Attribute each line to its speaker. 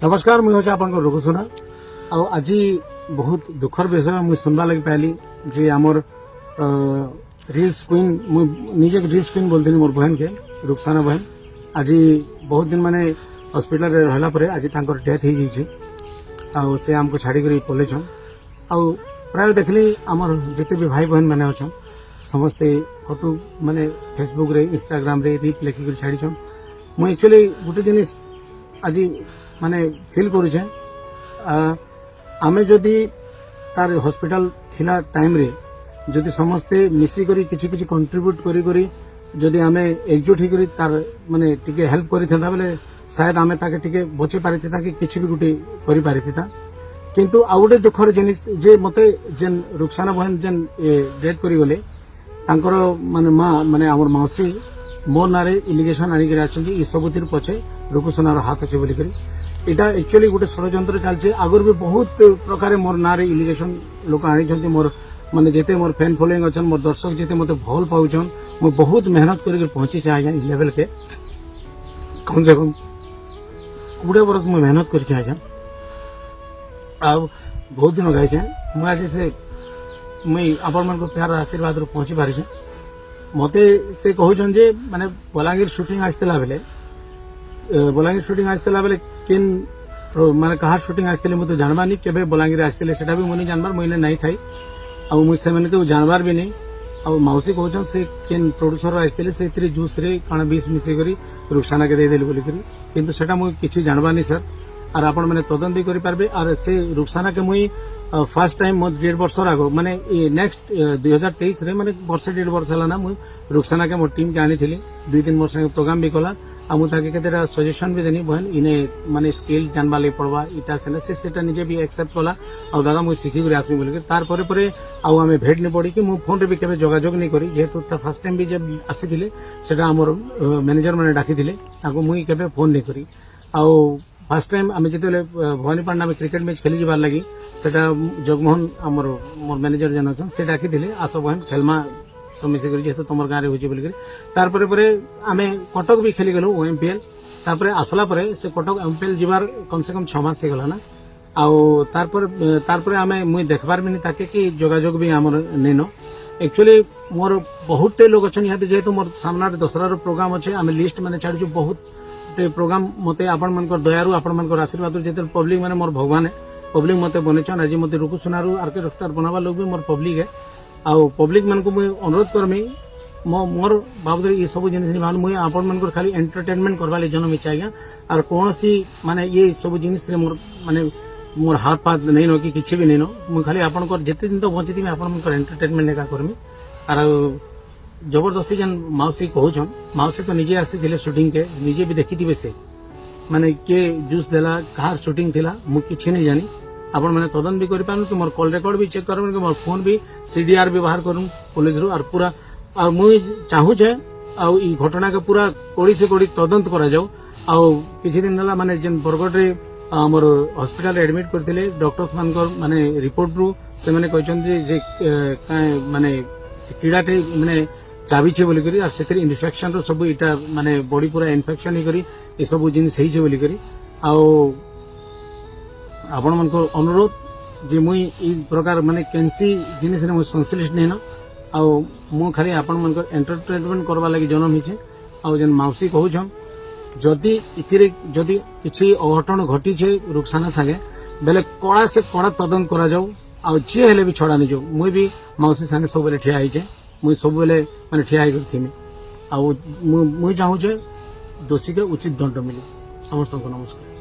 Speaker 1: नमस्कार मुझे हूँ आपन रुकुसुना आज बहुत दुखर विषय मुझे सुनवा लगी पाइली जे आमर रिल्स क्वीन निजे रिल्स क्वीन बोलती मोर बहन के रुखसाना बहन आज बहुत दिन माने हॉस्पिटल रे रहला परे आज तांकर डेथ हो जाइए से आमको छाड़ी पलैछन प्राय देखली आमर जिते भी भाई बहन मैंने अच्छा समस्ते फोटो माने फेसबुक रे इंस्टाग्राम रे रीप लिखिक छाड़ीछन मुझे एक्चुअली गोटे जिनिस आज माने फील करुचे आमे जदि तार हॉस्पिटल थिला टाइम रे जदि समस्ते मिसी करी किछि किछि कंट्रीब्यूट करी करी जदि आमे एकजुट ही करी तार माने टिके हेल्प करी थंदा बेले शायद आमे ताके टिके बचे पारिथिता कि किछि भी गुटे करी पारिथिता किंतु आ गुटे दुखर जिनिस जे मते जेन रुखसाना बहन जेन डेथ करी गले तांकर माने मां माने हमर मौसी मोर नारे इलिगेशन आनी करे आछन ई सबुतिर पछे रुकुसुनार हाथ अछि बोली करी इटा एक्चुअली गोटे षड्यंत्र चलছে आगर भी बहुत प्रकार मोर नारे इलिगेशन लोक आनी छथि मोर माने जेते मोर फैन फॉलोइंग अछन मोर दर्शक जेते मते भल पाउछन मो बहुत मेहनत करके पहुंची छै आज्ञा ई लेवल के कम से कम 20 वर्ष मो मेहनत करि छै आज्ञा आ बहुत दिन गाय छै मु आज से मुई आपण मन को प्यार आशीर्वाद रो पहुंची पारि छै मते से कहउछन जे माने बलांगीर शूटिंग आस्तला बेले बलांगीर शूटिंग आस्तला बेले किन माने कहा शूटिंग आस्तले मते जानबानी केबे बलांगीर आस्तले सेटा भी मने जानबार मइने नाही थाई आ मु से मन के जानबार भी नहीं आ मौसी कहउछन से किन प्रोड्यूसर आस्तले से इतरी जूस रे काना 20 मिसे करी रुखसाना के दे देली बोली करी किंतु सेटा मु किछि जानबानी सर और आपण माने तदंती करि पारबे और से रुखसाना के मुई फर्स्ट टाइम मो 1.5 वर्ष आगो माने नेक्स्ट 2023 रे माने वर्ष 1.5 वर्ष हला ना मुई रुखसाना के मो टीम के आनी थिली 2-3 वर्ष के प्रोग्राम भी कला आ मु ताके केतेरा सजेशन भी देनी बहन इने माने स्किल जानबा ले पड़वा इटा से सेटा निजे भी एक्सेप्ट कला आ दादा मु सिखि गुरी आसमी बोल के तार परे परे आ हमें भेट ने पड़ी कि मु फोन रे भी केबे जोगाजोग नहीं करी जेहेतु ता फर्स्ट टाइम भी जब आसी थिले सेटा हमर मैनेजर माने डाकी थिले ताको मुई केबे फोन नहीं करी आ फर्स्ट टाइम आम जो भवानीपाटना में क्रिकेट मैच खेली जाबार लगी सेटा जगमोहन आमर मोर मैनेजर जन अच्छा से डाकी थे आस बहन खेलमा सब मिसिक जेहेतु तुम गाँव में बोलिक तार आम कटक भी खेली गलु ओएमपीएल तापर आसला से कटक एमपीएल जीवार कम से कम 6 मास हो गला ना तार आम मुई देखबार भी ताके कि जोगाजोग भी आमर नहीं एक्चुअली मोर बहुत लोग अच्छा यहाँ जेहेतु मोर सामना दशहरा प्रोग्राम अच्छे आम लिस्ट मैंने छाड़ू बहुत प्रोग्राम मते आपण मनकर दयारु आपण मनकर आशीर्वाद जेते पब्लिक माने मोर भगवान है पब्लिक मते बनेछन आज मते रुकुसुनारु आर्किटेक्टर बनावा लोग भी मोर पब्लिक है आ पब्लिक मन को मुई अनुरोध करमी मोर बाबद ये सब जिनिस मान मुई आपण मनकर खाली एंटरटेनमेंट करवा ले जन्म इच्छा आज्ञा और कोनोसी माने ये सब जिनिस रे मोर माने मोर हाथ पात नहीं नो कि किछि भी नहीं नो मुई खाली आपण कर जेते दिन तो बंचिति मैं आपण मनकर एंटरटेनमेंट लेका करमी और जबरदस्ती जन मौसी कहूछन मौसी तो निजे आसी शूटिंग के निजे भी देखी थी से माने के जूस देला कहार शूटिंग थिला मु किछि नहीं जानी आपण माने तदन भी करि पानु कि मोर कॉल रिकॉर्ड भी चेक करबन कि मोर फोन भी सीडीआर व्यवहार करूं पुलिस रो और पूरा आ मु चाहू छे आ ई घटना के पूरा कोड़ी से कोड़ी तदंत करा जाऊ आ किछि दिन होला माने जन बरगड रे हमर हॉस्पिटल एडमिट करथिले डॉक्टर्स मानकर माने रिपोर्ट रू से माने कहचन जे माने कीड़ाटे माने चाबी छे बोली करी और से इन्फेक्शन रो सब इटा माने बॉडी पूरा इन्फेक्शन ही करी ये सब जिनिस ही छे बोली करी आ आपण मन को अनुरोध जे मुई ई प्रकार माने कैंसी जिनिस ने मुई संश्लिष्ट नहीं न आ मु खाली आपण मन को एंटरटेनमेंट करवा लागि जन्म हिचे आ जन मौसी कहूछन जदि इथिरे जदि किछि अघटन घटी छे रुखसाना संगे बेले कड़ा से कड़ा तदन करा जाऊ आ जे हेले भी छड़ा नहीं जाऊ मुई भी मौसी संगे सब बेले ठिया हिचे मुई सब बेले माने ठिया ही करथिनी आ मुई चाहू छे दोषी के उचित दंड मिले समस्त को नमस्कार।